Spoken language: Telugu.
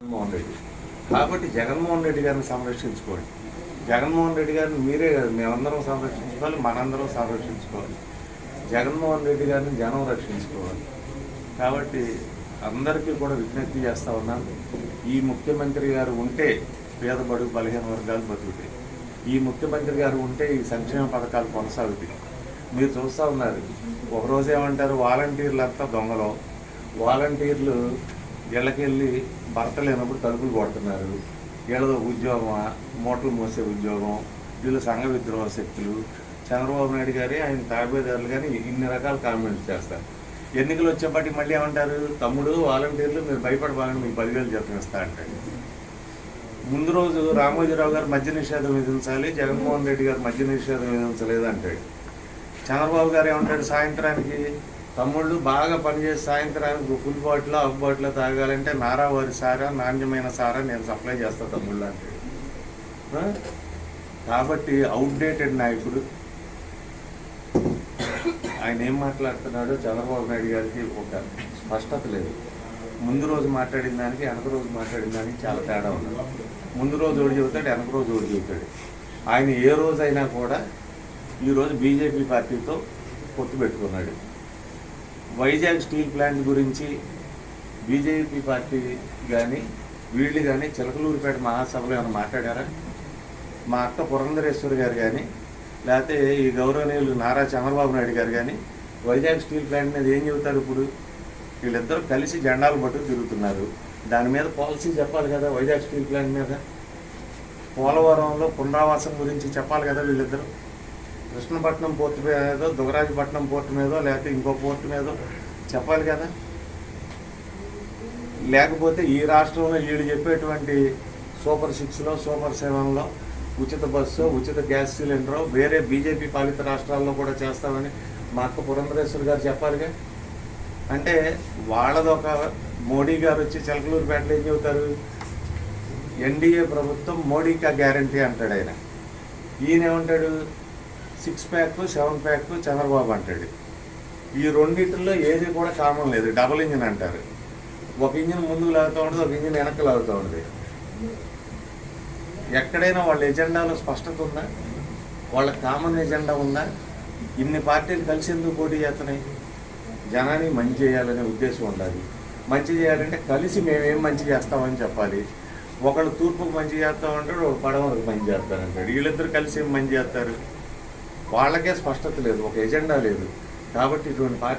జగన్మోహన్ రెడ్డి కాబట్టి జగన్మోహన్ రెడ్డి గారిని సంరక్షించుకోండి. జగన్మోహన్ రెడ్డి గారిని మీరే కాదు, మేమందరం సంరక్షించుకోవాలి, మనందరం సంరక్షించుకోవాలి. జగన్మోహన్ రెడ్డి గారిని జనం రక్షించుకోవాలి. కాబట్టి అందరికీ కూడా విజ్ఞప్తి చేస్తూ ఉన్నాను. ఈ ముఖ్యమంత్రి గారు ఉంటే పేద బడుగు బలహీన వర్గాలు బతుకుతాయి. ఈ ముఖ్యమంత్రి గారు ఉంటే ఈ సంక్షేమ పథకాలు కొనసాగుతాయి. మీరు చూస్తూ ఉన్నారు, ఒకరోజు ఏమంటారు, వాలంటీర్లు అంతా దొంగలు, వాలంటీర్లు ఇళ్ళకెళ్ళి భర్త లేనప్పుడు తలుపులు కొడుతున్నారు, వీళ్ళతో ఉద్యోగమా, మూటలు మోసే ఉద్యోగం, వీళ్ళు సంఘ విద్రోహ శక్తులు, చంద్రబాబు నాయుడు గారి ఆయన తాబేదారులు కానీ ఇన్ని రకాల కామెంట్స్ చేస్తారు. ఎన్నికలు వచ్చేప్పటికి మళ్ళీ ఏమంటారు, తమ్ముడు వాలంటీర్లు మీరు భయపడబాలని మీకు 10,000 జీతం ఇస్తా అంటాడు. ముందు రోజు రామోజీరావు గారు మద్య నిషేధం విధించాలి, జగన్మోహన్ రెడ్డి గారు మద్య నిషేధం విధించలేదు అంటాడు. చంద్రబాబు గారు ఏమంటాడు, సాయంత్రానికి తమ్ముళ్ళు బాగా పనిచేసి సాయంత్రానికి ఫుల్ బాటిల్ హాఫ్ బాటిల్ తాగాలంటే నారావారి సారా, నాణ్యమైన సారా నేను సప్లై చేస్తా తమ్ముళ్ళు అంటాడు. కాబట్టి అవుట్డేటెడ్ నాయకుడు. ఆయన ఏం మాట్లాడుతున్నాడో చంద్రబాబు నాయుడు గారికి ఒక స్పష్టత లేదు. ముందు రోజు మాట్లాడిన దానికి వెనక రోజు మాట్లాడిన దానికి చాలా తేడా ఉంది. ముందు రోజు ఓడి చెబుతాడు, వెనక రోజు ఓడి చెబుతాడు. ఆయన ఏ రోజైనా కూడా ఈరోజు బీజేపీ పార్టీతో పొత్తు పెట్టుకున్నాడు. వైజాగ్ స్టీల్ ప్లాంట్ గురించి బీజేపీ పార్టీ కానీ వీళ్ళు కానీ చిలకలూరిపేట మహాసభలో ఏమైనా మాట్లాడారా? మా అక్క పురంధరేశ్వరి గారు కానీ లేకపోతే ఈ గౌరవనీయులు నారా చంద్రబాబు నాయుడు గారు కానీ వైజాగ్ స్టీల్ ప్లాంట్ మీద ఏం చెబుతారు? ఇప్పుడు వీళ్ళిద్దరూ కలిసి జెండాలు పట్టుకు తిరుగుతున్నారు. దాని మీద పాలసీ చెప్పాలి కదా. వైజాగ్ స్టీల్ ప్లాంట్ మీద, పోలవరంలో పునరావాసం గురించి చెప్పాలి కదా. వీళ్ళిద్దరూ కృష్ణపట్నం పోర్టు మీదో, దుగరాజపట్నం పోర్టు మీదో, లేకపోతే ఇంకో పోర్టు మీదో చెప్పాలి కదా. లేకపోతే ఈ రాష్ట్రంలో వీళ్ళు చెప్పేటువంటి సూపర్ 6లో, సూపర్ 7లో ఉచిత బస్సు, ఉచిత గ్యాస్ సిలిండరు వేరే బీజేపీ పాలిత రాష్ట్రాల్లో కూడా చేస్తామని మా అక్క పురంధరేశ్వరి గారు చెప్పాలిగా. అంటే వాళ్ళదొక, మోడీ గారు వచ్చి చిలకలూరుపేటలో ఏం చెబుతారు, ఎన్డీఏ ప్రభుత్వం మోడీకా గ్యారంటీ అంటాడు ఆయన. ఈయన ఏమంటాడు, 6 ప్యాక్ 7 ప్యాక్ చంద్రబాబు అంటాడు. ఈ రెండింటిలో ఏది కూడా కామన్ లేదు. డబుల్ ఇంజిన్ అంటారు. ఒక ఇంజిన్ ముందుకు లాగుతూ ఉంటుంది, ఒక ఇంజిన్ వెనక్కి లాగుతూ ఉంటుంది. ఎక్కడైనా వాళ్ళ ఎజెండాలో స్పష్టత ఉందా? వాళ్ళ కామన్ ఎజెండా ఉందా? ఇన్ని పార్టీలు కలిసి ఎందుకు పోటీ చేస్తున్నాయి? జనానికి మంచి చేయాలనే ఉద్దేశం ఉండాలి. మంచి చేయాలంటే కలిసి మేమేం మంచి చేస్తామని చెప్పాలి. ఒకళ్ళు తూర్పుకు మంచి చేస్తామంటాడు, ఒక పడమరకు మంచి చేస్తారంటాడు. వీళ్ళిద్దరు కలిసి ఏం మంచి చేస్తారు? వాళ్ళకే స్పష్టత లేదు, ఒక ఎజెండా లేదు. కాబట్టి ఇటువంటి పార్టీ